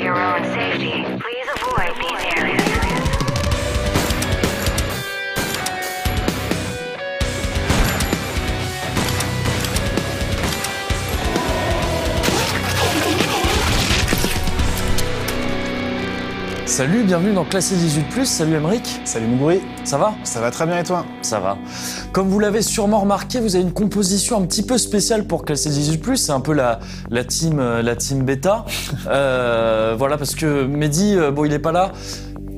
your own safety, please avoid these areas. Salut, bienvenue dans Classé 18+, salut Aymeric. Salut Mougouri. Ça va? Ça va très bien et toi? Ça va. Comme vous l'avez sûrement remarqué, vous avez une composition un petit peu spéciale pour Classé 18+, c'est un peu la team bêta. Voilà, parce que Mehdi, bon il est pas là,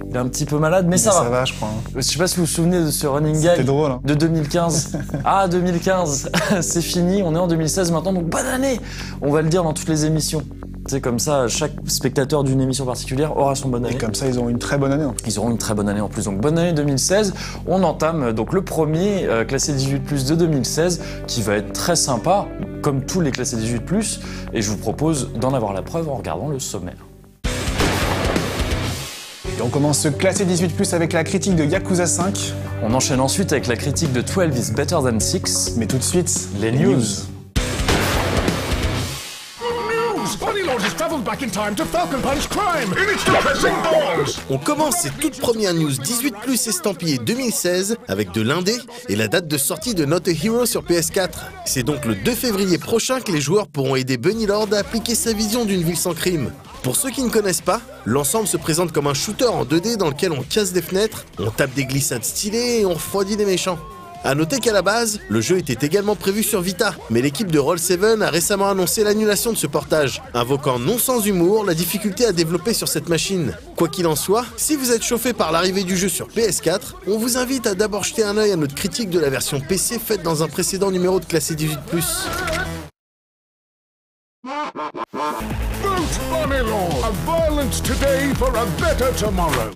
il est un petit peu malade, mais ça va. Ça va, je crois. Je sais pas si vous vous souvenez de ce running gag drôle, hein. de 2015. Ah, 2015, c'est fini, on est en 2016 maintenant, donc bonne année. On va le dire dans toutes les émissions. C'est comme ça, chaque spectateur d'une émission particulière aura son bonne année. Et comme ça, ils auront une très bonne année. Ils auront une très bonne année en plus. Donc bonne année 2016. On entame donc le premier classé 18+ de 2016 qui va être très sympa, comme tous les classés 18+. Et je vous propose d'en avoir la preuve en regardant le sommaire. Et on commence ce classé 18+ avec la critique de Yakuza 5. On enchaîne ensuite avec la critique de 12 is better than 6. Mais tout de suite, Les news. On commence ces toutes premières news 18+ estampillées 2016 avec de l'indé et la date de sortie de Not a Hero sur PS4. C'est donc le 2 février prochain que les joueurs pourront aider Bunny Lord à appliquer sa vision d'une ville sans crime. Pour ceux qui ne connaissent pas, l'ensemble se présente comme un shooter en 2D dans lequel on casse des fenêtres, on tape des glissades stylées et on refroidit des méchants. A noter qu'à la base, le jeu était également prévu sur Vita, mais l'équipe de Roll7 a récemment annoncé l'annulation de ce portage, invoquant non sans humour la difficulté à développer sur cette machine. Quoi qu'il en soit, si vous êtes chauffé par l'arrivée du jeu sur PS4, on vous invite à d'abord jeter un œil à notre critique de la version PC faite dans un précédent numéro de Classé 18+. Vote Bunny Lord! A violence today for a better tomorrow!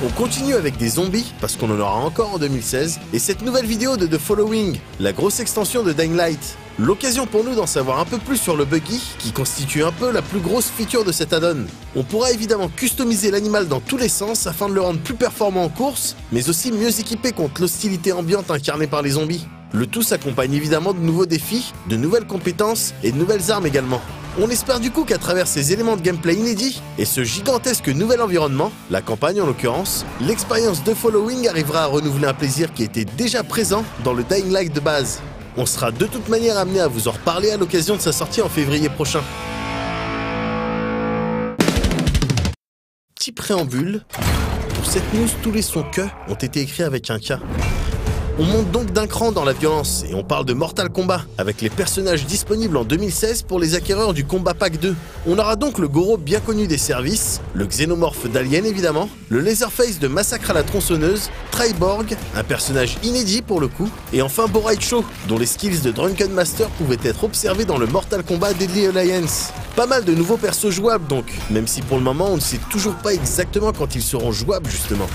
On continue avec des zombies, parce qu'on en aura encore en 2016, et cette nouvelle vidéo de The Following, la grosse extension de Dying Light. L'occasion pour nous d'en savoir un peu plus sur le buggy, qui constitue un peu la plus grosse feature de cet add-on. On pourra évidemment customiser l'animal dans tous les sens afin de le rendre plus performant en course, mais aussi mieux équipé contre l'hostilité ambiante incarnée par les zombies. Le tout s'accompagne évidemment de nouveaux défis, de nouvelles compétences et de nouvelles armes également. On espère du coup qu'à travers ces éléments de gameplay inédits et ce gigantesque nouvel environnement, la campagne en l'occurrence, l'expérience de Following arrivera à renouveler un plaisir qui était déjà présent dans le Dying Light de base. On sera de toute manière amené à vous en reparler à l'occasion de sa sortie en février prochain. Petit préambule, pour cette news, tous les sons que ont été écrits avec un K. On monte donc d'un cran dans la violence et on parle de Mortal Kombat avec les personnages disponibles en 2016 pour les acquéreurs du Combat Pack 2. On aura donc le Goro bien connu des services, le Xénomorphe d'Alien évidemment, le Leatherface de Massacre à la tronçonneuse, Triborg, un personnage inédit pour le coup, et enfin Boraicho, dont les skills de Drunken Master pouvaient être observés dans le Mortal Kombat Deadly Alliance. Pas mal de nouveaux persos jouables donc, même si pour le moment on ne sait toujours pas exactement quand ils seront jouables justement.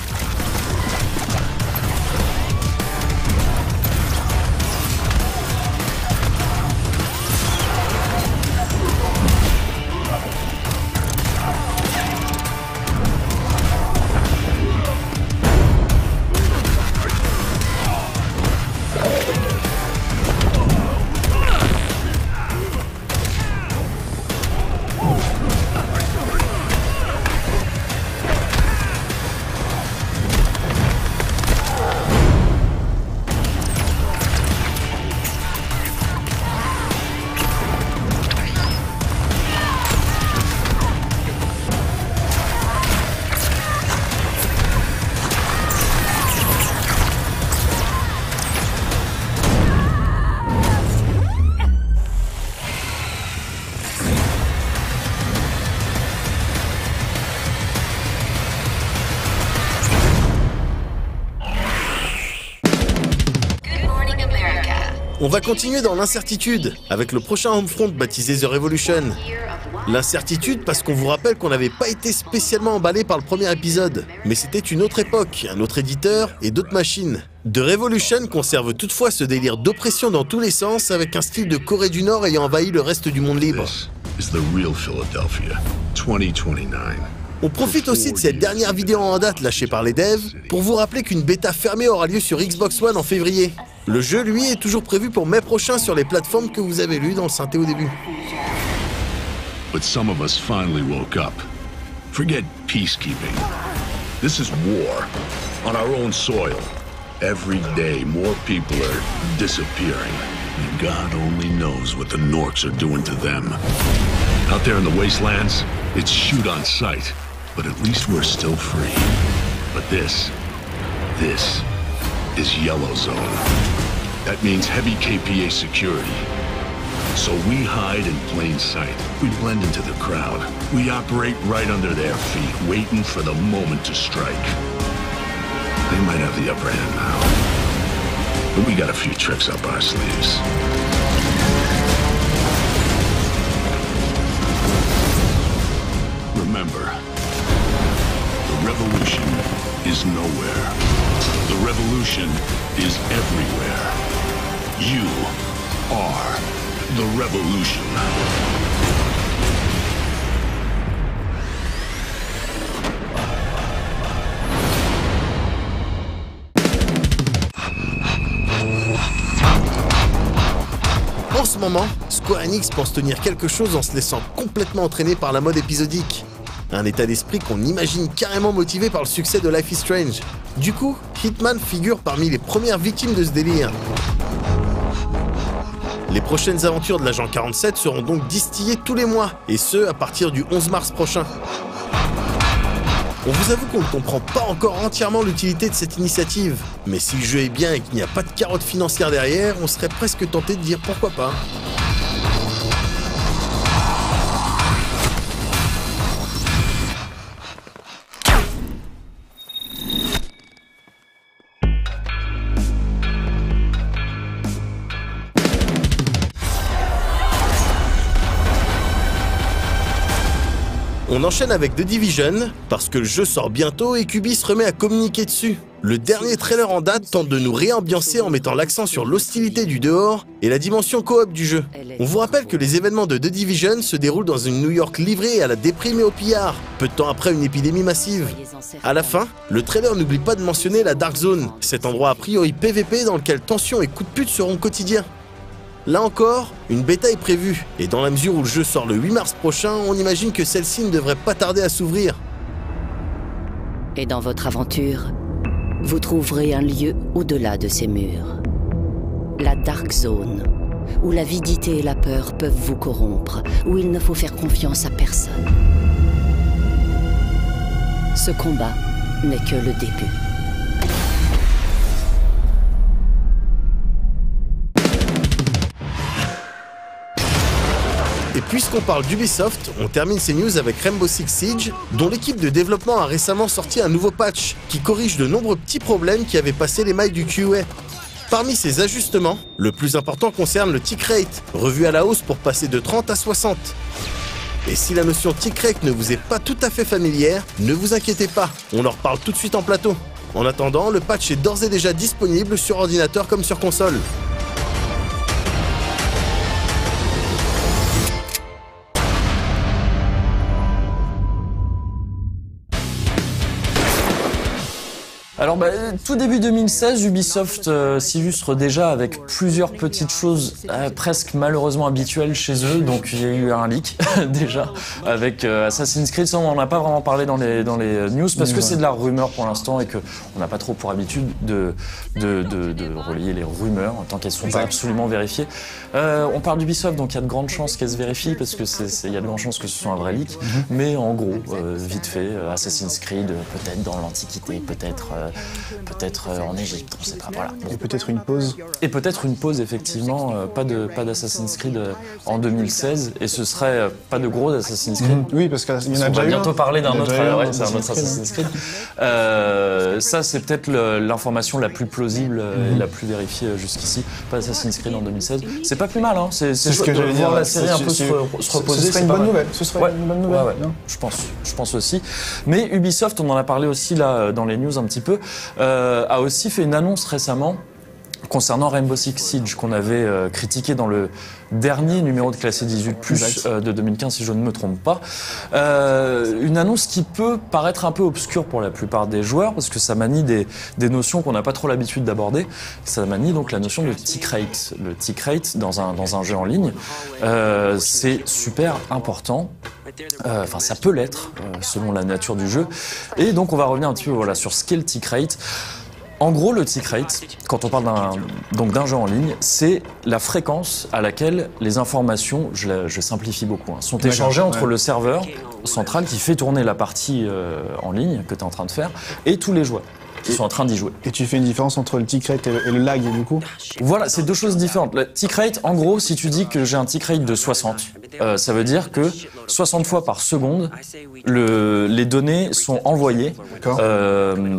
On va continuer dans l'incertitude, avec le prochain Homefront baptisé The Revolution. L'incertitude parce qu'on vous rappelle qu'on n'avait pas été spécialement emballé par le premier épisode, mais c'était une autre époque, un autre éditeur et d'autres machines. The Revolution conserve toutefois ce délire d'oppression dans tous les sens, avec un style de Corée du Nord ayant envahi le reste du monde libre. This is the real Philadelphia, 2029. On profite aussi de cette dernière vidéo en date lâchée par les devs pour vous rappeler qu'une bêta fermée aura lieu sur Xbox One en février. Le jeu, lui, est toujours prévu pour mai prochain sur les plateformes que vous avez lues dans le synthé au début. but some of us finally woke up. Forget peacekeeping. This is war on our own soil. Every day, more people are disappearing. And God only knows what the Norks are doing to them. Out there in the wastelands, it's shoot on sight. But at least we're still free. But this is Yellow Zone. That means heavy KPA security. So we hide in plain sight. We blend into the crowd. We operate right under their feet, waiting for the moment to strike. They might have the upper hand now. But we got a few tricks up our sleeves. Remember, the revolution is nowhere. The revolution is everywhere. You are the revolution. En ce moment, Square Enix pense tenir quelque chose en se laissant complètement entraîner par la mode épisodique. Un état d'esprit qu'on imagine carrément motivé par le succès de Life is Strange. Du coup, Hitman figure parmi les premières victimes de ce délire. Les prochaines aventures de l'agent 47 seront donc distillées tous les mois, et ce, à partir du 11 mars prochain. On vous avoue qu'on ne comprend pas encore entièrement l'utilité de cette initiative, mais si le jeu est bien et qu'il n'y a pas de carotte financière derrière, on serait presque tenté de dire pourquoi pas. On enchaîne avec The Division, parce que le jeu sort bientôt et qu'Ubi se remet à communiquer dessus. Le dernier trailer en date tente de nous réambiancer en mettant l'accent sur l'hostilité du dehors et la dimension coop du jeu. On vous rappelle que les événements de The Division se déroulent dans une New York livrée à la déprime et au pillard, peu de temps après une épidémie massive. À la fin, le trailer n'oublie pas de mentionner la Dark Zone, cet endroit a priori PVP dans lequel tension et coups de pute seront quotidiens. Là encore, une bêta est prévue, et dans la mesure où le jeu sort le 8 mars prochain, on imagine que celle-ci ne devrait pas tarder à s'ouvrir. Et dans votre aventure, vous trouverez un lieu au-delà de ces murs. La Dark Zone, où l'avidité et la peur peuvent vous corrompre, où il ne faut faire confiance à personne. Ce combat n'est que le début. Et puisqu'on parle d'Ubisoft, on termine ces news avec Rainbow Six Siege, dont l'équipe de développement a récemment sorti un nouveau patch qui corrige de nombreux petits problèmes qui avaient passé les mailles du QA. Parmi ces ajustements, le plus important concerne le tick rate, revu à la hausse pour passer de 30 à 60. Et si la notion tick rate ne vous est pas tout à fait familière, ne vous inquiétez pas, on en reparle tout de suite en plateau. En attendant, le patch est d'ores et déjà disponible sur ordinateur comme sur console. Alors tout début 2016, Ubisoft s'illustre déjà avec plusieurs petites choses presque malheureusement habituelles chez eux. Donc il y a eu un leak déjà avec Assassin's Creed. Ça, on n'en a pas vraiment parlé dans les news parce que c'est de la rumeur pour l'instant et que on n'a pas trop pour habitude de relayer les rumeurs tant qu'elles ne sont pas absolument vérifiées. On parle d'Ubisoft, donc il y a de grandes chances qu'elles se vérifient parce que il y a de grandes chances que ce soit un vrai leak. Mais en gros, vite fait, Assassin's Creed peut-être dans l'Antiquité, peut-être en Égypte, on sait pas. Voilà. Bon. Et peut-être une pause. Et peut-être une pause, effectivement, pas d'Assassin's Creed en 2016, et ce serait pas de gros Assassin's Creed. Oui, parce qu'il y en a déjà eu. On va bientôt parler d'un autre, c'est un autre Assassin's Assassin's Creed. Ça, c'est peut-être l'information la plus plausible et la plus vérifiée jusqu'ici. Pas d'Assassin's Creed en 2016. C'est pas plus mal, hein. C'est ce que j'allais voir dire. la série un peu se reposer. Ce serait une bonne nouvelle. Ce serait une bonne nouvelle. Ouais. Je pense aussi. Mais Ubisoft, on en a parlé aussi là dans les news un petit peu, a aussi fait une annonce récemment concernant Rainbow Six Siege qu'on avait critiqué dans le dernier numéro de classé 18+, de 2015, si je ne me trompe pas. Une annonce qui peut paraître un peu obscure pour la plupart des joueurs, parce que ça manie des notions qu'on n'a pas trop l'habitude d'aborder. Ça manie donc la notion de tick rate. Le tick rate dans un jeu en ligne, c'est super important. Enfin, ça peut l'être, selon la nature du jeu. Et donc, on va revenir un petit peu sur ce qu'est le tick rate. En gros, le tick rate, quand on parle d'un jeu en ligne, c'est la fréquence à laquelle les informations, je simplifie beaucoup, sont échangées entre le serveur central qui fait tourner la partie en ligne que tu es en train de faire et tous les joueurs qui sont en train d'y jouer. Et tu fais une différence entre le tick rate et le lag, du coup? Voilà, c'est deux choses différentes. Le tick rate, en gros, si tu dis que j'ai un tick rate de 60, ça veut dire que 60 fois par seconde, les données sont envoyées.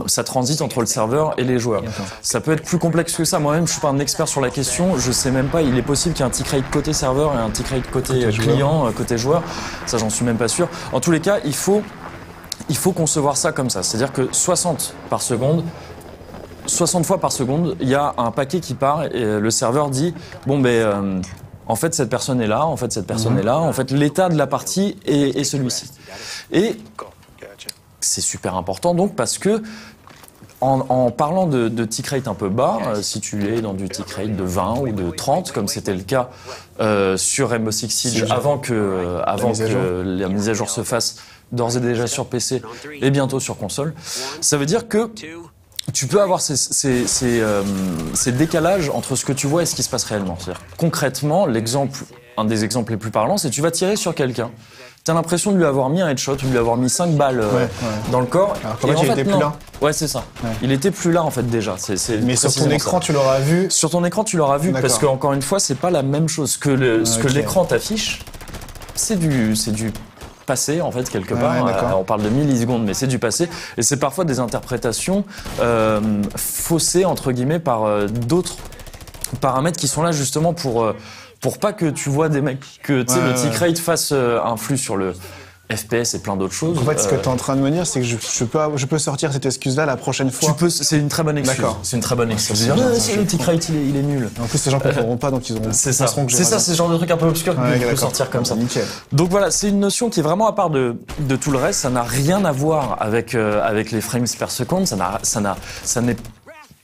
Ça transite entre le serveur et les joueurs. Ça peut être plus complexe que ça. Moi-même, je suis pas un expert sur la question. Je sais même pas. Il est possible qu'il y ait un tick rate côté serveur et un tick rate côté client, côté joueur. Ça, j'en suis même pas sûr. En tous les cas, il faut concevoir ça comme ça. C'est-à-dire que 60 fois par seconde, il y a un paquet qui part et le serveur dit en fait, cette personne est là, en fait, cette personne est là, en fait, l'état de la partie est celui-ci. Et c'est super important donc parce que en parlant de tick rate un peu bas, si tu es dans du tick rate de 20 ou de 30, comme c'était le cas sur Rainbow Six Siege avant que la mise à jour se fasse d'ores et déjà sur PC et bientôt sur console, ça veut dire que tu peux avoir ces décalages entre ce que tu vois et ce qui se passe réellement. C'est-à-dire, concrètement, un des exemples les plus parlants, c'est que tu vas tirer sur quelqu'un. T'as l'impression de lui avoir mis un headshot, de lui avoir mis 5 balles dans le corps. Alors qu'en fait, il était plus là. Ouais, c'est ça. Ouais. Il était plus là, en fait, déjà. Mais sur ton écran, tu l'auras vu. Sur ton écran, tu l'auras vu, parce que, encore une fois, c'est pas la même chose. Ce que l'écran t'affiche, c'est du passé, en fait, quelque part. On parle de millisecondes, mais c'est du passé. Et c'est parfois des interprétations faussées, entre guillemets, par d'autres paramètres qui sont là, justement, pour pas que tu vois des mecs, que le tick rate fasse influe sur le FPS et plein d'autres choses. En fait, ce que tu es en train de me dire, c'est que je peux sortir cette excuse-là la prochaine fois. C'est une très bonne excuse. D'accord. C'est une très bonne excuse. Le tick rate, il est nul. En plus, les gens ne comprendront pas, donc ils auront. C'est ça. C'est ce genre de truc un peu obscur que tu peux sortir comme ça. Nickel. Donc voilà, c'est une notion qui est vraiment à part de tout le reste. Ça n'a rien à voir avec les frames per seconde. Ça n'est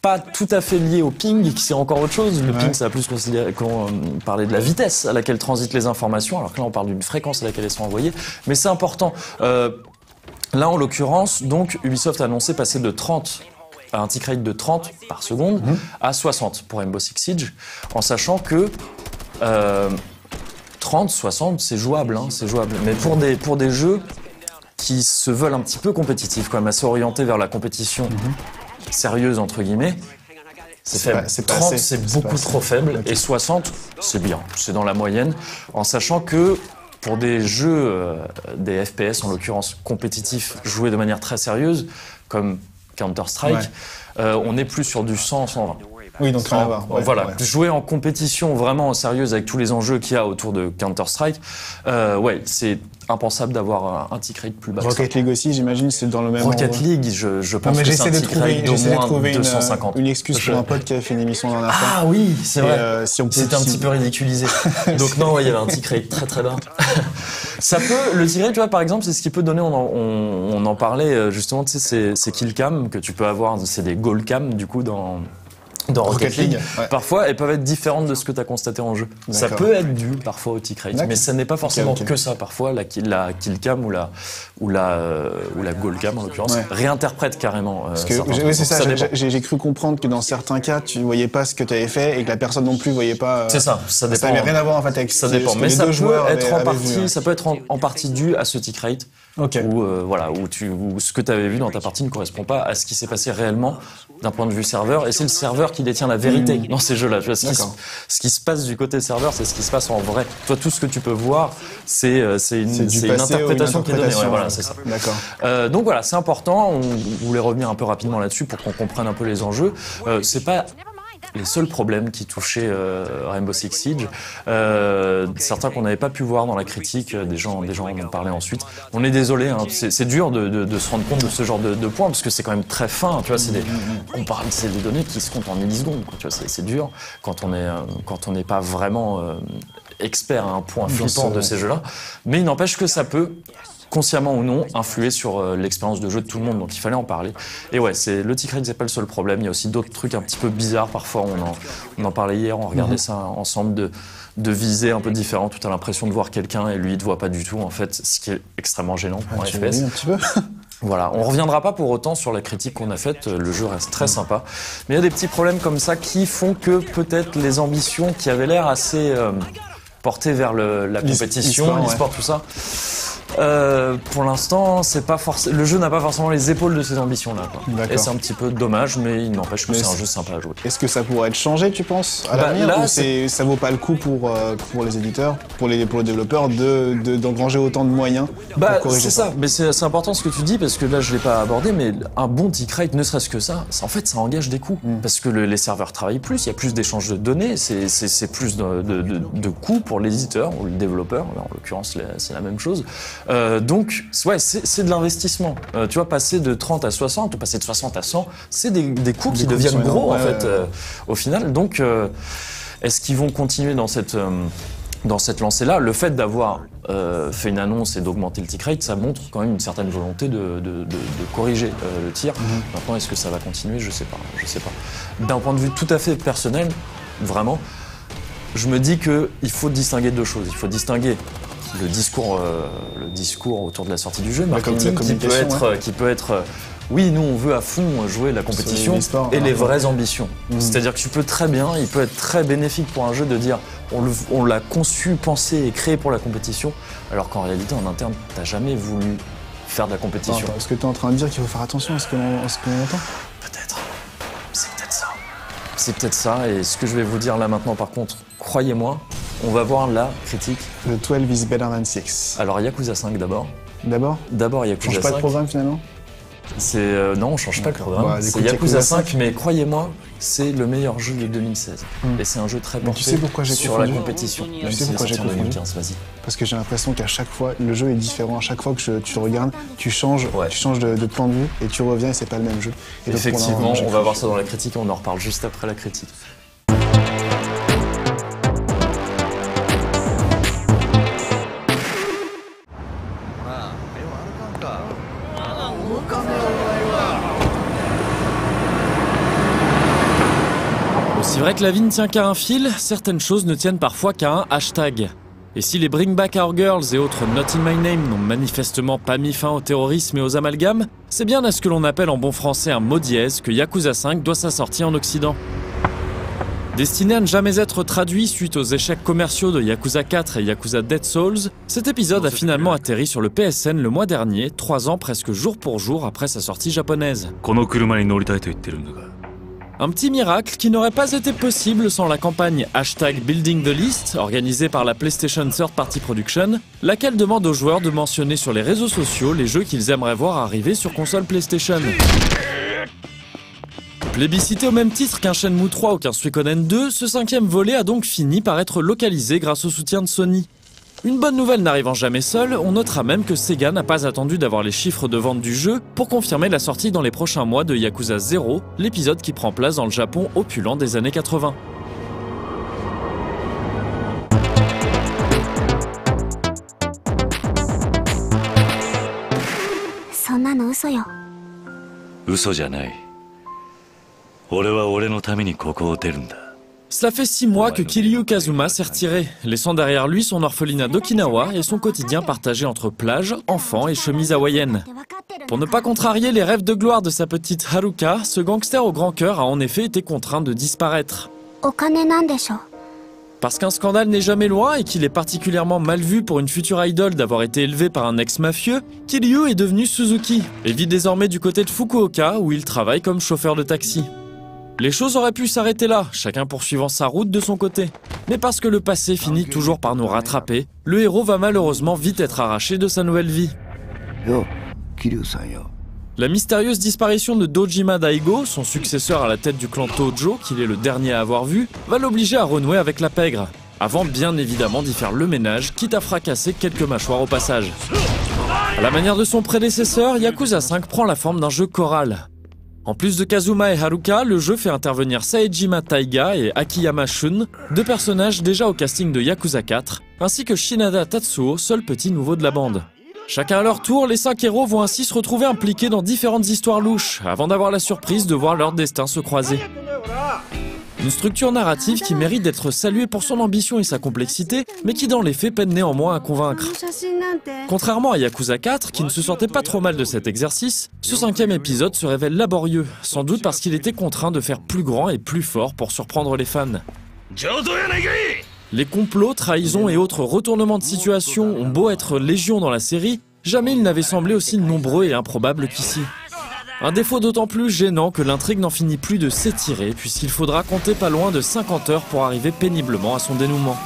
pas tout à fait lié au ping, qui c'est encore autre chose. Le ping, ça va plus parler de la vitesse à laquelle transitent les informations, alors que là, on parle d'une fréquence à laquelle elles sont envoyées. Mais c'est important. Là, en l'occurrence, donc, Ubisoft a annoncé passer de 30 à un tick rate de 30 par seconde à 60 pour Rainbow Six Siege, en sachant que 30, 60, c'est jouable, c'est jouable. Mais pour des jeux qui se veulent un petit peu compétitifs, quand même assez orientés vers la compétition sérieuse, entre guillemets, c'est faible. 30, c'est beaucoup trop faible, et 60, c'est bien, c'est dans la moyenne, en sachant que pour des jeux, des FPS en l'occurrence compétitifs, joués de manière très sérieuse, comme Counter-Strike, on est plus sur du 100, 120. Oui, donc rien à voir. Jouer en compétition vraiment sérieuse avec tous les enjeux qu'il y a autour de Counter-Strike, c'est impensable d'avoir un tick rate plus bas. Rocket League aussi, j'imagine, c'est dans le même Rocket League, je pense que c'est un tick rate d'au moins 250. Une excuse pour un pote qui a fait une émission dans la fin. Ah oui, c'est vrai. C'était un petit peu ridiculisé. Donc non, il y avait un tick rate très très bas. Ça peut, le tick rate, tu vois, par exemple, c'est ce qui peut donner, on en parlait justement, tu sais, ces kill cam que tu peux avoir, c'est des goal cam du coup dans Rocket League, parfois, elles peuvent être différentes de ce que tu as constaté en jeu. Ça peut être dû parfois au tick rate, mais ça n'est pas forcément que ça. Parfois, la kill cam ou la goal cam, en l'occurrence, réinterprète carrément. C'est ça, j'ai cru comprendre que dans certains cas, tu ne voyais pas ce que tu avais fait et que la personne non plus ne voyait pas. C'est ça, ça dépend. Ça n'avait rien à voir en fait avec ça dépend, mais ça peut être en partie dû à ce tick rate. Où ce que tu avais vu dans ta partie ne correspond pas à ce qui s'est passé réellement d'un point de vue serveur, et c'est le serveur qui détient la vérité dans ces jeux-là. Tu vois, ce qui se passe du côté serveur, c'est ce qui se passe en vrai. Toi, tout ce que tu peux voir, c'est une interprétation qui est donnée. Voilà, c'est ça. D'accord. Donc voilà, c'est important. On voulait revenir un peu rapidement là-dessus pour qu'on comprenne un peu les enjeux. C'est pas les seuls problèmes qui touchaient Rainbow Six Siege. Certains qu'on n'avait pas pu voir dans la critique, des gens en ont parlé ensuite. On est désolé, hein, c'est dur de se rendre compte de ce genre de points, parce que c'est quand même très fin. Tu vois, c'est des données qui se comptent en millisecondes. Quoi, tu vois, c'est dur quand on n'est pas vraiment expert à un point flippant de ces jeux-là. Mais il n'empêche que ça peut, consciemment ou non, influer sur l'expérience de jeu de tout le monde, donc il fallait en parler. Et ouais, le tick rate, c'est pas le seul problème, il y a aussi d'autres trucs un petit peu bizarres, parfois on en parlait hier, on regardait ça ensemble, de visées un peu différentes, où tu as l'impression de voir quelqu'un et lui il te voit pas du tout, en fait, ce qui est extrêmement gênant pour un FPS. Un petit peu. Voilà, on reviendra pas pour autant sur la critique qu'on a faite, le jeu reste très sympa, mais il y a des petits problèmes comme ça qui font que peut-être les ambitions qui avaient l'air assez portées vers la compétition, l'e-sport, tout ça, pour l'instant, le jeu n'a pas forcément les épaules de ces ambitions-là. Et c'est un petit peu dommage, mais il n'empêche que c'est un jeu sympa à jouer. Est-ce que ça pourrait être changé, tu penses, à l'avenir, ou ça vaut pas le coup pour les éditeurs, pour les développeurs, d'engranger autant de moyens pour corriger ça? Mais c'est important ce que tu dis, parce que là, je l'ai pas abordé, mais un bon tick rate, ne serait-ce que ça, en fait, ça engage des coûts. Parce que les serveurs travaillent plus, il y a plus d'échanges de données, c'est plus de coûts pour l'éditeur ou le développeur. En l'occurrence, c'est la même chose. Donc, ouais, c'est de l'investissement. Tu vois, passer de 30 à 60 ou passer de 60 à 100, c'est des coûts qui deviennent gros, en fait, au final. Donc, est-ce qu'ils vont continuer dans cette lancée-là? Le fait d'avoir fait une annonce et d'augmenter le tick rate, ça montre quand même une certaine volonté de corriger le tir. Maintenant, est-ce que ça va continuer? Je sais pas. D'un point de vue tout à fait personnel, vraiment, je me dis qu'il faut distinguer deux choses. Il faut distinguer le discours autour de la sortie du jeu, marketing, qui peut être oui, nous on veut à fond jouer la compétition, et les vraies ambitions. C'est-à-dire que il peut être très bénéfique pour un jeu de dire on l'a conçu, pensé et créé pour la compétition, alors qu'en réalité en interne t'as jamais voulu faire de la compétition. Est-ce que tu es en train de dire qu'il faut faire attention à ce que l'on entend? Peut-être. C'est peut-être ça, et ce que je vais vous dire là maintenant par contre, croyez-moi, on va voir la critique. The 12 is better than 6. Alors Yakuza 5 d'abord. D'abord Yakuza 5. Change pas de programme finalement? Non, on change pas le programme. C'est Yakuza 5, mais croyez-moi, c'est le meilleur jeu de 2016. Et c'est un jeu très porté sur la compétition. Tu sais pourquoi j'ai confondu? Parce que j'ai l'impression qu'à chaque fois, le jeu est différent. À chaque fois que tu le regardes, tu changes de plan de vue et tu reviens et c'est pas le même jeu. Et effectivement, on va voir ça dans la critique et on en reparle juste après la critique. C'est vrai que la vie ne tient qu'à un fil, certaines choses ne tiennent parfois qu'à un hashtag. Et si les Bring Back Our Girls et autres Not in My Name n'ont manifestement pas mis fin au terrorisme et aux amalgames, c'est bien à ce que l'on appelle en bon français un mot dièse que Yakuza 5 doit sa sortie en Occident. Destiné à ne jamais être traduit suite aux échecs commerciaux de Yakuza 4 et Yakuza Dead Souls, cet épisode a finalement atterri sur le PSN le mois dernier, 3 ans presque jour pour jour après sa sortie japonaise. Un petit miracle qui n'aurait pas été possible sans la campagne #Building the List organisée par la PlayStation Third Party Production, laquelle demande aux joueurs de mentionner sur les réseaux sociaux les jeux qu'ils aimeraient voir arriver sur console PlayStation. Plébiscité au même titre qu'un Shenmue 3 ou qu'un Suikoden 2, ce 5e volet a donc fini par être localisé grâce au soutien de Sony. Une bonne nouvelle n'arrivant jamais seule, on notera même que Sega n'a pas attendu d'avoir les chiffres de vente du jeu pour confirmer la sortie dans les prochains mois de Yakuza 0, l'épisode qui prend place dans le Japon opulent des années 80. Cela fait 6 mois que Kiryu Kazuma s'est retiré, laissant derrière lui son orphelinat d'Okinawa et son quotidien partagé entre plage, enfants et chemise hawaïenne. Pour ne pas contrarier les rêves de gloire de sa petite Haruka, ce gangster au grand cœur a en effet été contraint de disparaître. Parce qu'un scandale n'est jamais loin et qu'il est particulièrement mal vu pour une future idole d'avoir été élevée par un ex-mafieux, Kiryu est devenu Suzuki et vit désormais du côté de Fukuoka où il travaille comme chauffeur de taxi. Les choses auraient pu s'arrêter là, chacun poursuivant sa route de son côté. Mais parce que le passé finit toujours par nous rattraper, le héros va malheureusement vite être arraché de sa nouvelle vie. La mystérieuse disparition de Dojima Daigo, son successeur à la tête du clan Tojo, qu'il est le dernier à avoir vu, va l'obliger à renouer avec la pègre, avant bien évidemment d'y faire le ménage, quitte à fracasser quelques mâchoires au passage. À la manière de son prédécesseur, Yakuza 5 prend la forme d'un jeu choral. En plus de Kazuma et Haruka, le jeu fait intervenir Saejima Taiga et Akiyama Shun, deux personnages déjà au casting de Yakuza 4, ainsi que Shinada Tatsuo, seul petit nouveau de la bande. Chacun à leur tour, les 5 héros vont ainsi se retrouver impliqués dans différentes histoires louches, avant d'avoir la surprise de voir leur destin se croiser. Une structure narrative qui mérite d'être saluée pour son ambition et sa complexité, mais qui dans les faits peine néanmoins à convaincre. Contrairement à Yakuza 4, qui ne se sortait pas trop mal de cet exercice, ce 5e épisode se révèle laborieux, sans doute parce qu'il était contraint de faire plus grand et plus fort pour surprendre les fans. Les complots, trahisons et autres retournements de situation ont beau être légion dans la série, jamais ils n'avaient semblé aussi nombreux et improbables qu'ici. Un défaut d'autant plus gênant que l'intrigue n'en finit plus de s'étirer, puisqu'il faudra compter pas loin de 50 heures pour arriver péniblement à son dénouement.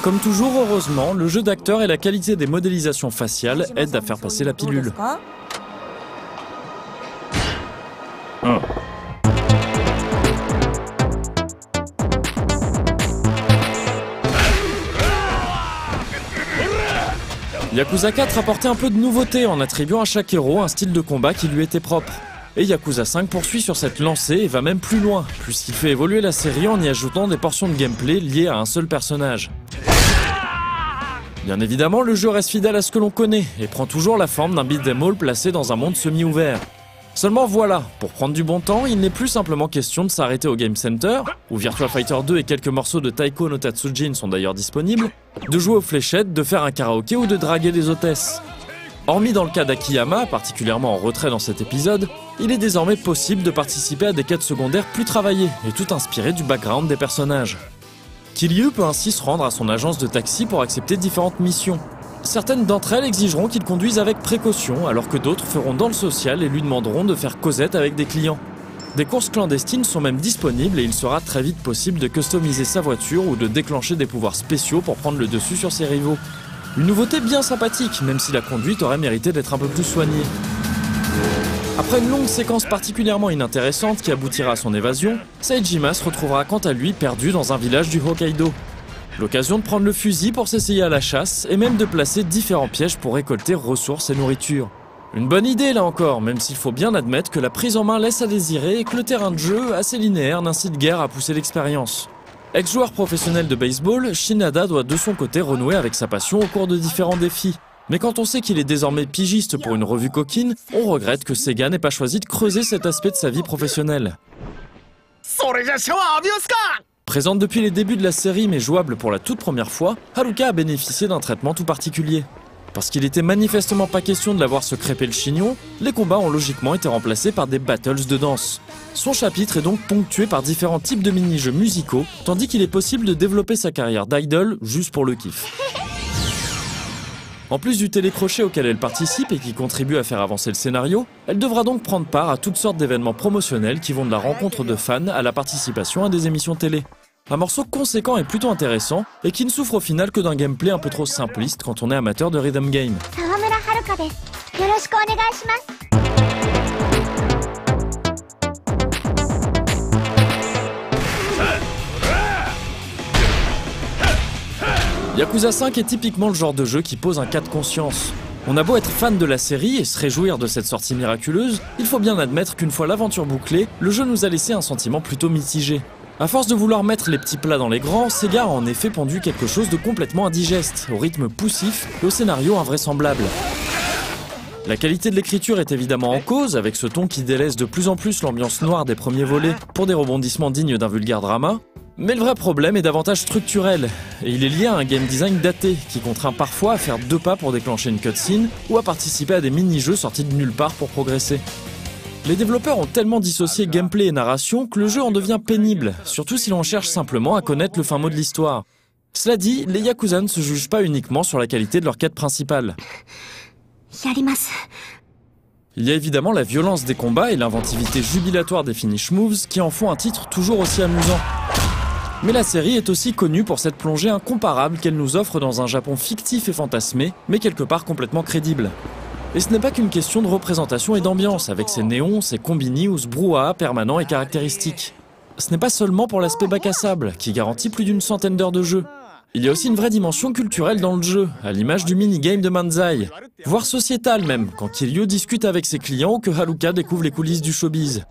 Comme toujours, heureusement, le jeu d'acteur et la qualité des modélisations faciales aident à faire passer la pilule. Yakuza 4 apportait un peu de nouveauté en attribuant à chaque héros un style de combat qui lui était propre. Et Yakuza 5 poursuit sur cette lancée et va même plus loin, puisqu'il fait évoluer la série en y ajoutant des portions de gameplay liées à un seul personnage. Bien évidemment, le jeu reste fidèle à ce que l'on connaît et prend toujours la forme d'un beat'em all placé dans un monde semi-ouvert. Seulement voilà, pour prendre du bon temps, il n'est plus simplement question de s'arrêter au Game Center, où Virtua Fighter 2 et quelques morceaux de Taiko no Tatsujin sont d'ailleurs disponibles, de jouer aux fléchettes, de faire un karaoké ou de draguer des hôtesses. Hormis dans le cas d'Akiyama, particulièrement en retrait dans cet épisode, il est désormais possible de participer à des quêtes secondaires plus travaillées et tout inspirées du background des personnages. Kiryu peut ainsi se rendre à son agence de taxi pour accepter différentes missions. Certaines d'entre elles exigeront qu'il conduise avec précaution, alors que d'autres feront dans le social et lui demanderont de faire causette avec des clients. Des courses clandestines sont même disponibles et il sera très vite possible de customiser sa voiture ou de déclencher des pouvoirs spéciaux pour prendre le dessus sur ses rivaux. Une nouveauté bien sympathique, même si la conduite aurait mérité d'être un peu plus soignée. Après une longue séquence particulièrement inintéressante qui aboutira à son évasion, Saejima se retrouvera quant à lui perdu dans un village du Hokkaido. L'occasion de prendre le fusil pour s'essayer à la chasse et même de placer différents pièges pour récolter ressources et nourriture. Une bonne idée là encore, même s'il faut bien admettre que la prise en main laisse à désirer et que le terrain de jeu, assez linéaire, n'incite guère à pousser l'expérience. Ex-joueur professionnel de baseball, Shinada doit de son côté renouer avec sa passion au cours de différents défis. Mais quand on sait qu'il est désormais pigiste pour une revue coquine, on regrette que Sega n'ait pas choisi de creuser cet aspect de sa vie professionnelle. Présente depuis les débuts de la série mais jouable pour la toute première fois, Haruka a bénéficié d'un traitement tout particulier. Parce qu'il était manifestement pas question de la voir se crêper le chignon, les combats ont logiquement été remplacés par des battles de danse. Son chapitre est donc ponctué par différents types de mini-jeux musicaux, tandis qu'il est possible de développer sa carrière d'idol juste pour le kiff. En plus du télécrochet auquel elle participe et qui contribue à faire avancer le scénario, elle devra donc prendre part à toutes sortes d'événements promotionnels qui vont de la rencontre de fans à la participation à des émissions télé. Un morceau conséquent et plutôt intéressant, et qui ne souffre au final que d'un gameplay un peu trop simpliste quand on est amateur de rhythm game. Yakuza 5 est typiquement le genre de jeu qui pose un cas de conscience. On a beau être fan de la série et se réjouir de cette sortie miraculeuse, il faut bien admettre qu'une fois l'aventure bouclée, le jeu nous a laissé un sentiment plutôt mitigé. À force de vouloir mettre les petits plats dans les grands, Sega a en effet pondu quelque chose de complètement indigeste, au rythme poussif et au scénario invraisemblable. La qualité de l'écriture est évidemment en cause, avec ce ton qui délaisse de plus en plus l'ambiance noire des premiers volets pour des rebondissements dignes d'un vulgaire drama. Mais le vrai problème est davantage structurel, et il est lié à un game design daté, qui contraint parfois à faire 2 pas pour déclencher une cutscene, ou à participer à des mini-jeux sortis de nulle part pour progresser. Les développeurs ont tellement dissocié gameplay et narration que le jeu en devient pénible, surtout si l'on cherche simplement à connaître le fin mot de l'histoire. Cela dit, les Yakuza ne se jugent pas uniquement sur la qualité de leur quête principale. Il y a évidemment la violence des combats et l'inventivité jubilatoire des finish moves qui en font un titre toujours aussi amusant. Mais la série est aussi connue pour cette plongée incomparable qu'elle nous offre dans un Japon fictif et fantasmé, mais quelque part complètement crédible. Et ce n'est pas qu'une question de représentation et d'ambiance, avec ses néons, ses combini ou ce brouhaha permanent et caractéristique. Ce n'est pas seulement pour l'aspect bac à sable, qui garantit plus d'une centaine d'heures de jeu. Il y a aussi une vraie dimension culturelle dans le jeu, à l'image du mini-game de Manzai, voire sociétale même, quand Kiryu discute avec ses clients ou que Haruka découvre les coulisses du showbiz.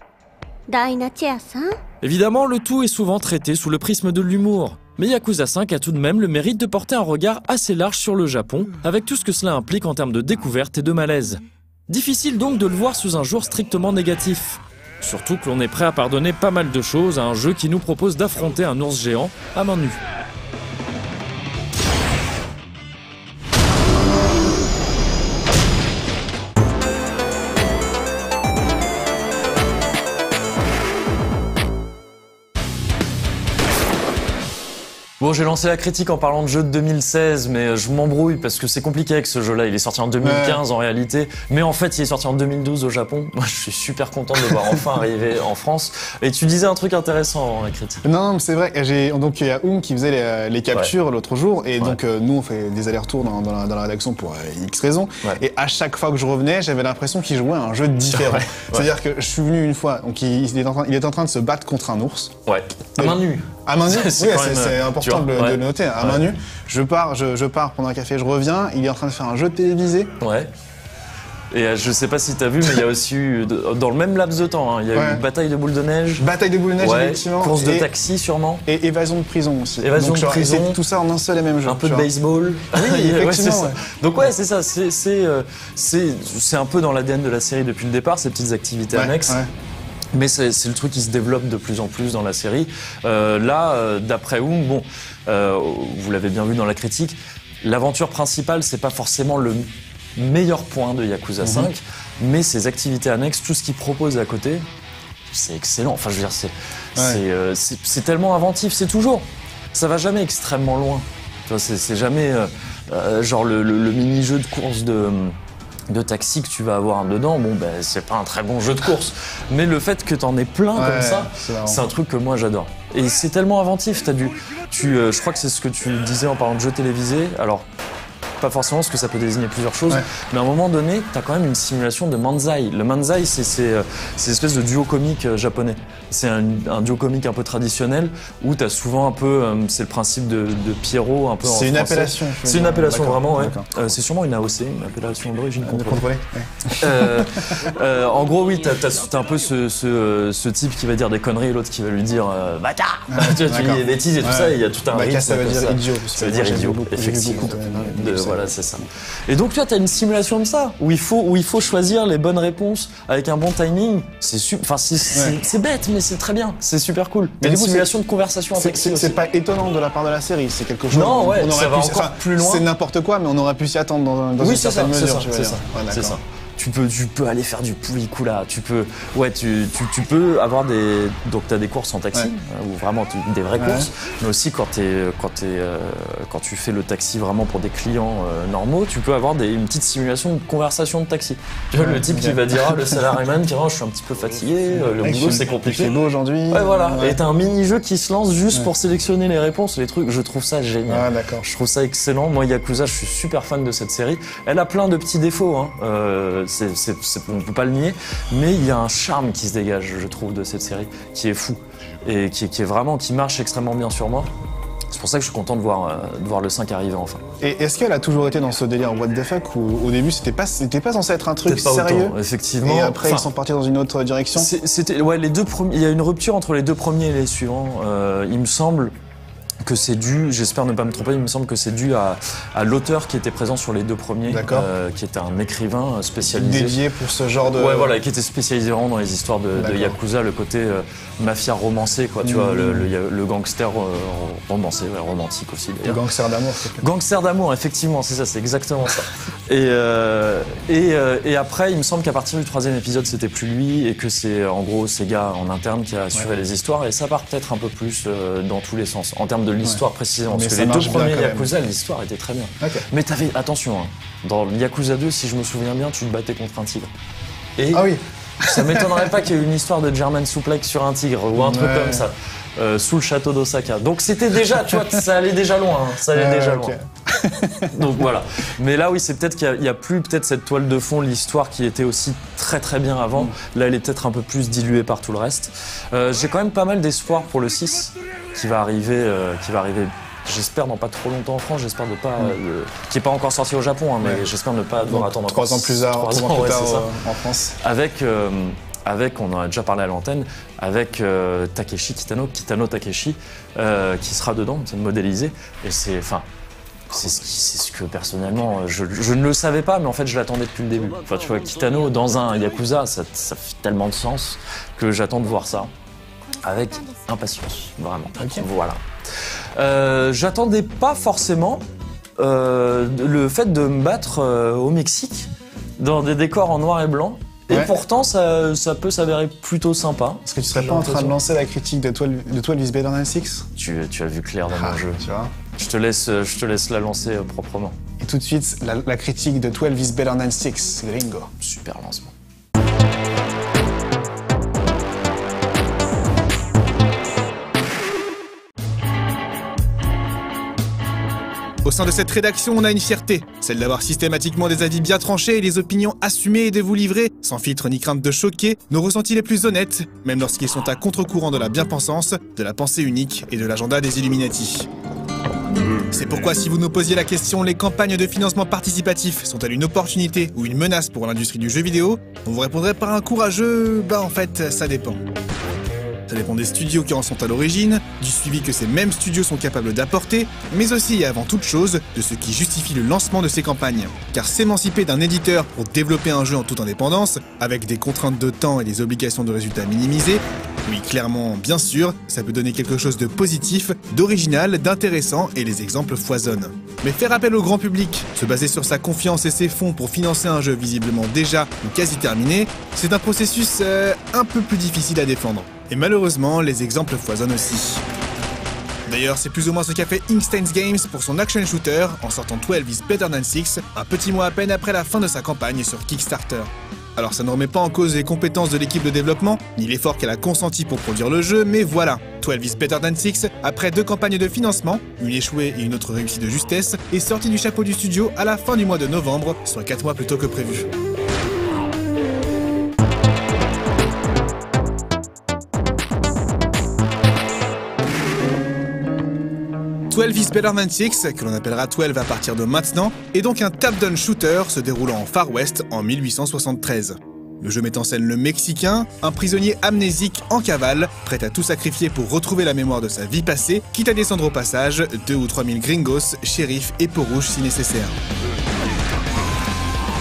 Évidemment, le tout est souvent traité sous le prisme de l'humour, mais Yakuza 5 a tout de même le mérite de porter un regard assez large sur le Japon, avec tout ce que cela implique en termes de découverte et de malaise. Difficile donc de le voir sous un jour strictement négatif. Surtout que l'on est prêt à pardonner pas mal de choses à un jeu qui nous propose d'affronter un ours géant à main nue. Bon, j'ai lancé la critique en parlant de jeu de 2016, mais je m'embrouille parce que c'est compliqué avec ce jeu-là. Il est sorti en 2015 en réalité, mais en fait, il est sorti en 2012 au Japon. Moi, je suis super content de le voir enfin arriver en France. Et tu disais un truc intéressant dans la critique. Non, mais c'est vrai. Donc, il y a qui faisait les captures l'autre jour, et donc nous, on fait des allers-retours dans la rédaction pour X raisons. Ouais. Et à chaque fois que je revenais, j'avais l'impression qu'il jouait à un jeu différent. C'est-à-dire que je suis venu une fois, donc il est en train de se battre contre un ours. Ouais. À main nue. À main nue. C'est important de le noter, à main nue. Je pars prendre un café, je reviens, il est en train de faire un jeu télévisé. Ouais. Et je sais pas si t'as vu, mais il y a aussi eu, dans le même laps de temps, il y a eu bataille de boules de neige. Bataille de boules de neige, effectivement. Course de taxi, sûrement. Et évasion de prison aussi. Évasion de prison. C'est tout ça en un seul et même jeu. Un peu de baseball. Oui, effectivement. Donc c'est ça. C'est un peu dans l'ADN de la série depuis le départ, ces petites activités annexes. Ouais. Mais c'est le truc qui se développe de plus en plus dans la série. D'après Oum, vous l'avez bien vu dans la critique, l'aventure principale, c'est pas forcément le meilleur point de Yakuza 5, mais ses activités annexes, tout ce qu'il propose à côté, c'est excellent. Enfin, je veux dire, c'est tellement inventif, c'est toujours. Ça va jamais extrêmement loin. C'est jamais genre le mini-jeu de course de taxi que tu vas avoir dedans, c'est pas un très bon jeu de course. Mais le fait que t'en aies plein comme ça, c'est un truc que moi j'adore. Et c'est tellement inventif, je crois que c'est ce que tu disais en parlant de jeu télévisé. Alors, pas forcément parce que ça peut désigner plusieurs choses, mais à un moment donné, t'as quand même une simulation de Manzai. Le Manzai, c'est une espèce de duo comique japonais. C'est un duo comique un peu traditionnel où t'as souvent un peu, c'est le principe de Pierrot un peu en français. C'est une appellation. C'est une appellation vraiment, c'est sûrement une AOC, une appellation d'origine contrôlée. En gros, oui, t'as un peu ce type qui va dire des conneries et l'autre qui va lui dire bâtard. Tu dis des bêtises et tout ça, et il y a tout un rythme. Ça veut dire idiot. Ça veut dire idiot, effectivement. Voilà, c'est ça. Et donc, tu as une simulation de ça, où il faut choisir les bonnes réponses avec un bon timing. C'est bête, mais c'est très bien. C'est super cool. Mais une simulation de conversation en texte. C'est pas étonnant de la part de la série. C'est quelque chose. Non, ça va encore plus loin. C'est n'importe quoi, mais on aurait pu s'y attendre dans une certaine mesure. C'est ça. Tu peux aller faire du poulicula, tu peux avoir donc t'as des courses en taxi, ou vraiment des vraies courses, mais aussi quand tu fais le taxi vraiment pour des clients normaux, tu peux avoir une petite simulation de conversation de taxi. Tu vois, le type qui va dire, le salariman qui dit, je suis un petit peu fatigué, le boulot c'est compliqué. C'est beau aujourd'hui. Ouais, voilà. Et t'as un mini-jeu qui se lance juste pour sélectionner les réponses, les trucs, je trouve ça génial. Ah, d'accord. Je trouve ça excellent. Moi, Yakuza, je suis super fan de cette série. Elle a plein de petits défauts, on peut pas le nier, mais il y a un charme qui se dégage, je trouve, de cette série, qui est fou et qui marche extrêmement bien sur moi. C'est pour ça que je suis content de voir le 5 arriver enfin. Et est-ce qu'elle a toujours été dans ce délire what the fuck ou au début c'était pas censé être un truc sérieux autant, effectivement. Et après ils sont partis dans une autre direction. Les deux premiers, il y a une rupture entre les deux premiers et les suivants. Il me semble que c'est dû, j'espère ne pas me tromper, il me semble que c'est dû à l'auteur qui était présent sur les deux premiers, qui était un écrivain spécialisé. Dédié pour ce genre de... Ouais, voilà, qui était spécialisé vraiment dans les histoires de Yakuza, le côté mafia romancé, quoi, tu vois, le gangster romancé, romantique aussi d'ailleurs. Le gangster d'amour, c'est clair. Gangster d'amour, effectivement, c'est ça, c'est exactement ça. Et après, il me semble qu'à partir du 3e épisode, c'était plus lui, et que c'est en gros Sega en interne qui a assuré les histoires, et ça part peut-être un peu plus dans tous les sens, en termes de l'histoire précisément, parce que les deux premiers Yakuza, l'histoire était très bien. Mais attention, dans Yakuza 2, si je me souviens bien, tu te battais contre un tigre. Et ça m'étonnerait pas qu'il y ait une histoire de German Suplex sur un tigre, ou un truc comme ça. Sous le château d'Osaka. Donc c'était déjà, tu vois, ça allait déjà loin. Ça allait déjà loin. Donc voilà. Mais là, oui, c'est peut-être qu'il y a plus peut-être cette toile de fond, l'histoire qui était aussi très très bien avant. Là, elle est peut-être un peu plus diluée par tout le reste. J'ai quand même pas mal d'espoir pour le 6 qui va arriver. J'espère dans pas trop longtemps en France, j'espère ne pas... qui n'est pas encore sorti au Japon, hein, mais j'espère ne pas devoir attendre 3 ans plus tard, en France. Avec, on en a déjà parlé à l'antenne, avec Takeshi Kitano Takeshi, qui sera dedans, c'est modélisé. Et c'est ce que personnellement, je ne le savais pas, mais en fait je l'attendais depuis le début. Enfin, tu vois, Kitano dans un Yakuza, ça fait tellement de sens que j'attends de voir ça. Avec impatience, vraiment. Okay. Voilà. J'attendais pas forcément le fait de me battre au Mexique dans des décors en noir et blanc. Et pourtant, ça peut s'avérer plutôt sympa. Est-ce que tu serais pas en train de lancer la critique de 12 is Better than 6 ? Tu as vu clair dans mon jeu. Tu vois ? Je te laisse la lancer proprement. Et tout de suite, la critique de 12 is Better than 6, Gringo. Super lancement. Au sein de cette rédaction, on a une fierté, celle d'avoir systématiquement des avis bien tranchés et des opinions assumées et de vous livrer, sans filtre ni crainte de choquer, nos ressentis les plus honnêtes, même lorsqu'ils sont à contre-courant de la bien-pensance, de la pensée unique et de l'agenda des Illuminati. C'est pourquoi si vous nous posiez la question, les campagnes de financement participatif sont-elles une opportunité ou une menace pour l'industrie du jeu vidéo, on vous répondrait par un courageux, en fait, ça dépend. Ça dépend des studios qui en sont à l'origine, du suivi que ces mêmes studios sont capables d'apporter, mais aussi et avant toute chose, de ce qui justifie le lancement de ces campagnes. Car s'émanciper d'un éditeur pour développer un jeu en toute indépendance, avec des contraintes de temps et des obligations de résultats minimisées, oui, clairement, bien sûr, ça peut donner quelque chose de positif, d'original, d'intéressant, et les exemples foisonnent. Mais faire appel au grand public, se baser sur sa confiance et ses fonds pour financer un jeu visiblement déjà ou quasi terminé, c'est un processus un peu plus difficile à défendre. Et malheureusement, les exemples foisonnent aussi. D'ailleurs, c'est plus ou moins ce qu'a fait Inkstan's Games pour son action shooter en sortant 12 is Better than 6, un petit mois à peine après la fin de sa campagne sur Kickstarter. Alors ça ne remet pas en cause les compétences de l'équipe de développement, ni l'effort qu'elle a consenti pour produire le jeu, mais voilà, 12 is Better than 6, après 2 campagnes de financement, une échouée et une autre réussie de justesse, est sortie du chapeau du studio à la fin du mois de novembre, soit 4 mois plus tôt que prévu. Twelve is Better than 6, que l'on appellera 12 à partir de maintenant, est donc un top-down shooter se déroulant en Far West en 1873. Le jeu met en scène le Mexicain, un prisonnier amnésique en cavale, prêt à tout sacrifier pour retrouver la mémoire de sa vie passée, quitte à descendre au passage 2 ou 3 000 gringos, shérifs et peaux rouges si nécessaire.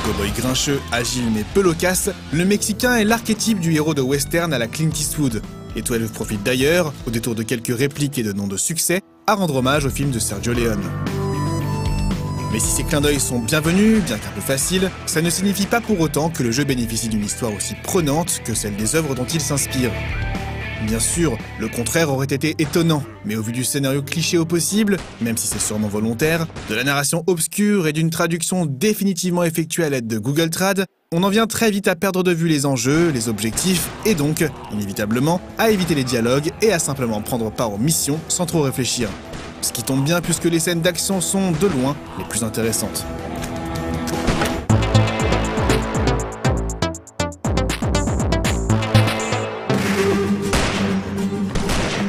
Cowboy grincheux, agile mais peu loquace, le Mexicain est l'archétype du héros de western à la Clint Eastwood. Et 12 profite d'ailleurs, au détour de quelques répliques et de noms de succès, à rendre hommage au film de Sergio Leone. Mais si ces clins d'œil sont bienvenus, bien qu'un peu faciles, ça ne signifie pas pour autant que le jeu bénéficie d'une histoire aussi prenante que celle des œuvres dont il s'inspire. Bien sûr, le contraire aurait été étonnant, mais au vu du scénario cliché au possible, même si c'est sûrement volontaire, de la narration obscure et d'une traduction définitivement effectuée à l'aide de Google Trad, on en vient très vite à perdre de vue les enjeux, les objectifs, et donc, inévitablement, à éviter les dialogues et à simplement prendre part aux missions sans trop réfléchir. Ce qui tombe bien puisque les scènes d'action sont, de loin, les plus intéressantes.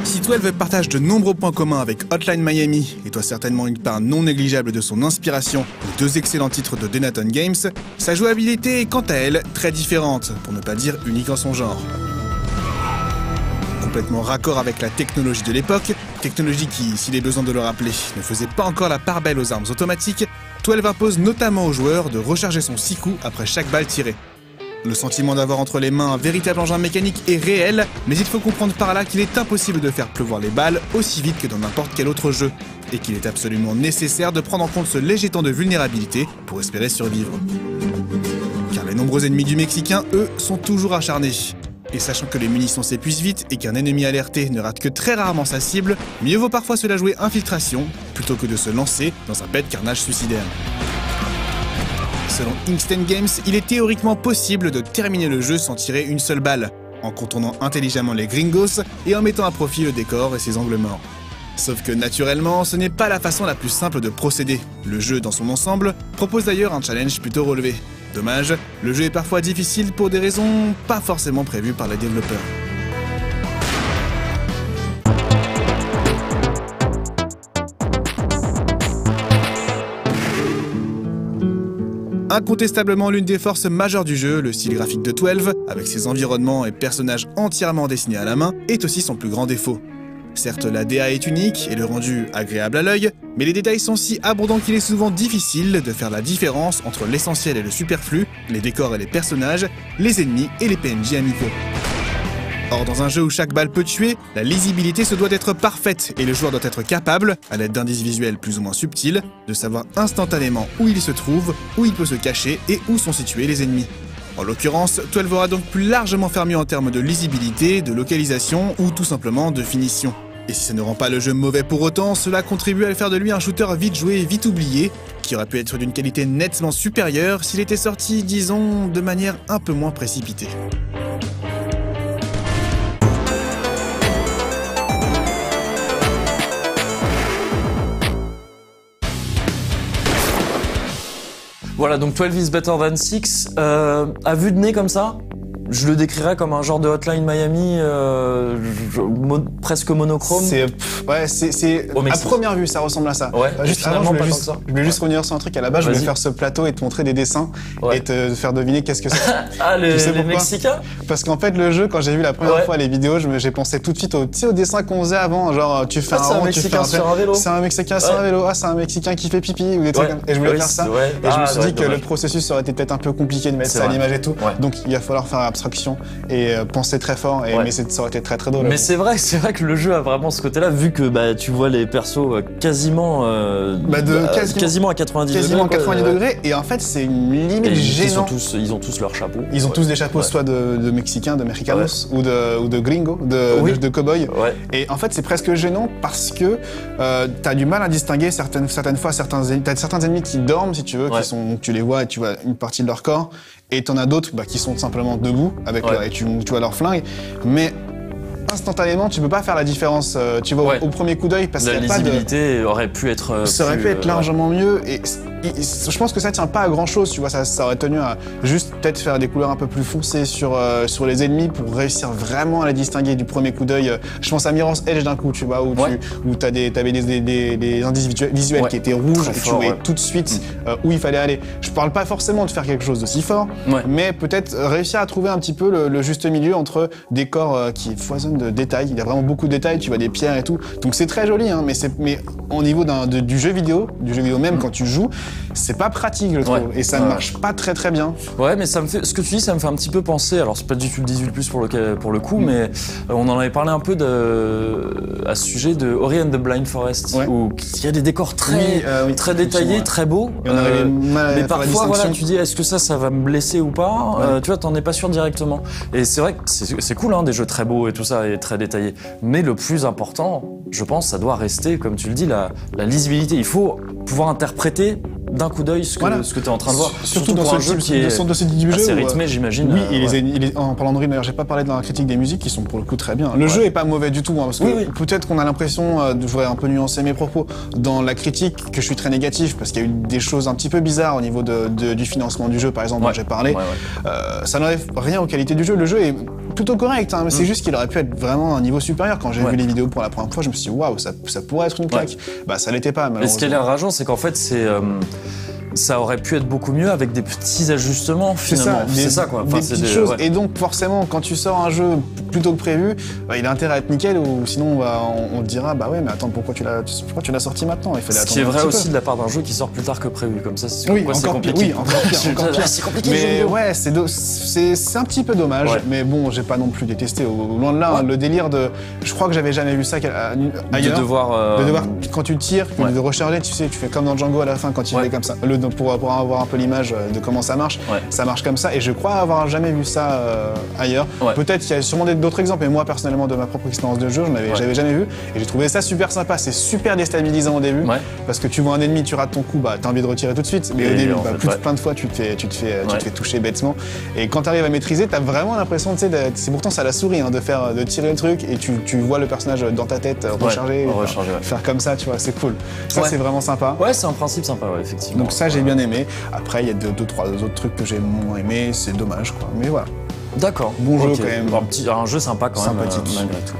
Si 12 partage de nombreux points communs avec Hotline Miami et doit certainement une part non négligeable de son inspiration aux 2 excellents titres de Denathan Games, sa jouabilité est quant à elle très différente, pour ne pas dire unique en son genre. Complètement raccord avec la technologie de l'époque, technologie qui, s'il est besoin de le rappeler, ne faisait pas encore la part belle aux armes automatiques, 12 impose notamment au joueur de recharger son siku après chaque balle tirée. Le sentiment d'avoir entre les mains un véritable engin mécanique est réel, mais il faut comprendre par là qu'il est impossible de faire pleuvoir les balles aussi vite que dans n'importe quel autre jeu, et qu'il est absolument nécessaire de prendre en compte ce léger temps de vulnérabilité pour espérer survivre. Car les nombreux ennemis du Mexicain, eux, sont toujours acharnés. Et sachant que les munitions s'épuisent vite et qu'un ennemi alerté ne rate que très rarement sa cible, mieux vaut parfois se la jouer infiltration, plutôt que de se lancer dans un bête carnage suicidaire. Selon Inkstand Games, il est théoriquement possible de terminer le jeu sans tirer une seule balle, en contournant intelligemment les gringos et en mettant à profit le décor et ses angles morts. Sauf que naturellement, ce n'est pas la façon la plus simple de procéder. Le jeu dans son ensemble propose d'ailleurs un challenge plutôt relevé. Dommage, le jeu est parfois difficile pour des raisons pas forcément prévues par les développeurs. Incontestablement l'une des forces majeures du jeu, le style graphique de 12, avec ses environnements et personnages entièrement dessinés à la main, est aussi son plus grand défaut. Certes, la DA est unique et le rendu agréable à l'œil, mais les détails sont si abondants qu'il est souvent difficile de faire la différence entre l'essentiel et le superflu, les décors et les personnages, les ennemis et les PNJ amicaux. Or, dans un jeu où chaque balle peut tuer, la lisibilité se doit d'être parfaite et le joueur doit être capable, à l'aide d'indices visuels plus ou moins subtils, de savoir instantanément où il se trouve, où il peut se cacher et où sont situés les ennemis. En l'occurrence, 12 aura donc plus largement faire mieux en termes de lisibilité, de localisation ou tout simplement de finition. Et si ça ne rend pas le jeu mauvais pour autant, cela contribue à faire de lui un shooter vite joué et vite oublié, qui aurait pu être d'une qualité nettement supérieure s'il était sorti, disons, de manière un peu moins précipitée. Voilà, donc 12 is better than 6. À vue de nez comme ça, je le décrirais comme un genre de Hotline Miami presque monochrome. C'est Au à Mexique. première vue, ça ressemble à ça. Ouais, Juste finalement, avant, pas tant que ça. je voulais juste revenir sur un truc. À la base, je voulais Vas-y. faire ce plateau et te montrer des dessins Ouais. et te faire deviner qu'est-ce que c'est. Ah, Tu sais les pourquoi Mexicains? Parce qu'en fait, le jeu, quand j'ai vu la première Ouais. fois les vidéos, j'ai pensé tout de suite au dessin qu'on faisait avant. Genre, tu fais Ah, c'est un rond, tu fais Mexicain trait. sur un vélo. C'est un Mexicain sur un Ouais. vélo. Ah, c'est un Mexicain qui fait pipi ou des trucs Ouais. comme ça. Et je voulais Oui, faire ça. ouais. Et je me Ah, suis ouais, dit que dommage. le processus aurait été peut-être un peu compliqué de mettre C'est ça à vrai. l'image et tout. Ouais. Donc, il va falloir faire abstraction et penser très fort. Ouais. Mais ça aurait été très très drôle. Mais c'est vrai que le jeu a vraiment ce côté-là, vu que bah, tu vois les persos quasiment, quasiment à 90 Quasiment degrés. 90 degrés. Et en fait, c'est une limite Et gênant. ils ont tous leur chapeau. Ils ont Ouais. tous des chapeaux, Ouais. soit de Mexicains, de Mexicanos, ou de gringos, de cow-boys. Ouais. Et en fait, c'est presque gênant parce que t'as du mal à distinguer certaines fois t'as certains ennemis qui dorment, si tu veux, Ouais. tu les vois et tu vois une partie de leur corps, et t'en as d'autres qui sont simplement debout avec Ouais. et tu vois leur flingue, mais instantanément, tu peux pas faire la différence, tu vois, Ouais. au premier coup d'œil, parce La qu'il y a pas de... lisibilité aurait pu être. Ça aurait plus, pu être largement mieux et je pense que ça tient pas à grand chose, tu vois, ça aurait tenu à juste peut-être faire des couleurs un peu plus foncées sur les ennemis pour réussir vraiment à les distinguer du premier coup d'œil. Je pense à Mirror's Edge d'un coup, tu vois, où Ouais. t'avais des indices visuels Ouais. qui étaient rouges Très et tu fort, voyais ouais. tout de suite où il fallait aller. Je parle pas forcément de faire quelque chose de si fort, Ouais. mais peut-être réussir à trouver un petit peu le juste milieu entre des corps qui foisonnent de détails. Il y a vraiment beaucoup de détails, tu vois des pierres et tout. Donc c'est très joli, hein, mais au niveau du jeu vidéo même quand tu joues, c'est pas pratique, je trouve, Ouais. et ça ne marche pas très très bien. Ouais, mais ça me fait, ce que tu dis, ça me fait un petit peu penser. Alors, c'est pas du tout le 18+ pour le coup, mais on en avait parlé un peu à ce sujet de Ori and the Blind Forest, Ouais. où il y a des décors très effectivement, détaillés, ouais. très beaux. Et on avait mal à mais faire la parfois, distinction. voilà, tu dis, est-ce que ça va me blesser ou pas Ouais. Tu vois, t'en es pas sûr directement. Et c'est vrai que c'est cool, hein, des jeux très beaux et tout ça, et très détaillés. Mais le plus important, je pense, ça doit rester, comme tu le dis, la lisibilité. Il faut pouvoir interpréter d'un coup d'œil ce que tu es en train de voir. Surtout dans pour un ce jeu type qui est de ce type de jeu assez où, rythmé, j'imagine. Oui, et ouais. en parlant de rythme, d'ailleurs, j'ai pas parlé de la critique des musiques qui sont pour le coup très bien. Le jeu est pas mauvais du tout, hein, parce que Oui, oui. peut-être qu'on a l'impression, je voudrais un peu nuancer mes propos, dans la critique que je suis très négatif, parce qu'il y a eu des choses un petit peu bizarres au niveau du financement du jeu, par exemple, dont Ouais. j'ai parlé. Ouais. Ça n'enlève rien aux qualités du jeu. Le jeu est plutôt correct, hein, mais c'est juste qu'il aurait pu être vraiment à un niveau supérieur. Quand j'ai Ouais. vu les vidéos pour la première fois, je me suis dit, waouh, ça pourrait être une claque. Bah, ça l'était pas, Et malheureusement. ce qui a l'air rageant, c'est qu'en fait, ça aurait pu être beaucoup mieux avec des petits ajustements finalement. C'est ça, quoi. des petites choses. Ouais. Et donc forcément, quand tu sors un jeu plus tôt que prévu, il a intérêt à être nickel, ou sinon on te dira bah ouais, mais attends, pourquoi tu l'as sorti maintenant? Il fallait Ce attendre qui est un vrai petit aussi peu. de la part d'un jeu qui sort plus tard que prévu, comme ça, c'est Oui, c'est encore compliqué. pire. Oui, encore pire. C'est compliqué. le jeu Mais vidéo. ouais, c'est un petit peu dommage. Ouais. Mais bon, j'ai pas non plus détesté. Loin de là, hein, le délire de, je crois que j'avais jamais vu ça ailleurs. De devoir De devoir, quand tu tires, Ouais. de recharger, tu sais, tu fais comme dans Django à la fin quand il Ouais. fait comme ça. Le pour avoir un peu l'image de comment ça marche. Ouais. Ça marche comme ça, et je crois avoir jamais vu ça ailleurs. Ouais. Peut-être qu'il y a sûrement d'autres exemples, mais moi personnellement de ma propre expérience de jeu, j'avais jamais vu, et j'ai trouvé ça super sympa. C'est super déstabilisant au début, parce que tu vois un ennemi, tu rates ton coup, bah t'as envie de retirer tout de suite. Mais au début, plein de fois, tu te fais toucher bêtement. Et quand t'arrives à maîtriser, t'as vraiment l'impression, tu sais, c'est pourtant ça la souris, hein, de tirer le truc, et tu vois le personnage dans ta tête recharger, faire comme ça, tu vois, c'est cool. Ça, c'est vraiment sympa. Ouais, c'est un principe sympa, effectivement. Donc ça, j'ai bien aimé. Après, il y a deux, trois autres trucs que j'ai moins aimé, c'est dommage, quoi. Mais voilà. D'accord. Bon jeu quand même. Un jeu sympa quand même, malgré tout.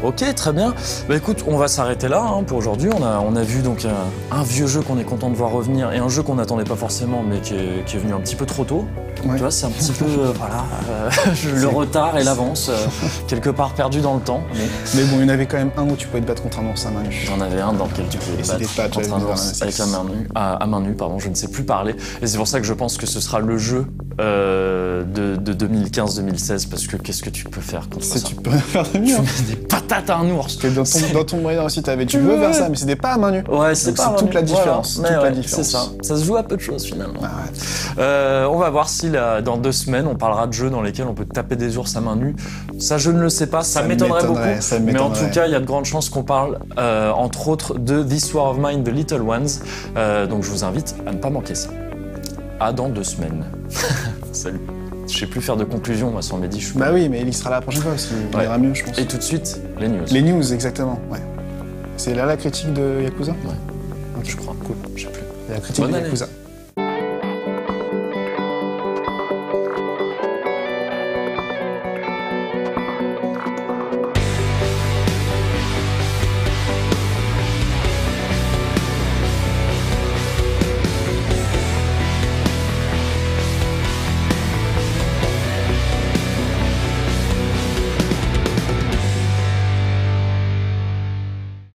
Ok, très bien. Bah écoute, on va s'arrêter là pour aujourd'hui. On a vu donc un vieux jeu qu'on est content de voir revenir et un jeu qu'on n'attendait pas forcément, mais qui est venu un petit peu trop tôt. Ouais. Tu vois, c'est un petit peu le retard et l'avance, quelque part perdu dans le temps. Mais bon, il y en avait quand même un où tu pouvais te battre contre un ours à main nue. Il y en avait un dans lequel tu pouvais te battre contre un ours avec la main nue, à main nue, pardon, je ne sais plus parler. Et c'est pour ça que je pense que ce sera le jeu de 2015-2016, parce que qu'est-ce que tu peux faire contre ça? Tu peux rien faire de mieux. Tu mets des patates à un ours. Dans ton moyen aussi, tu veux faire ça, mais c'était pas à main nue. Ouais, c'est toute la différence. C'est ça. Ça se joue à peu de choses finalement. On va voir si dans 2 semaines, on parlera de jeux dans lesquels on peut taper des ours à main nue. Ça, je ne le sais pas. Ça m'étonnerait beaucoup. Mais en tout cas, il y a de grandes chances qu'on parle, entre autres, de This War of Mine, The Little Ones. Donc, je vous invite à ne pas manquer ça. À dans 2 semaines. Salut. Je sais plus faire de conclusion, moi, sans Mehdi. Bah oui, mais il sera là la prochaine fois aussi. Il ira mieux, je pense. Et tout de suite, les news. Les news, exactement. Ouais. C'est là la critique de Yakuza? Ouais. Okay. Je crois. Cool. Je sais plus. La critique de Yakuza.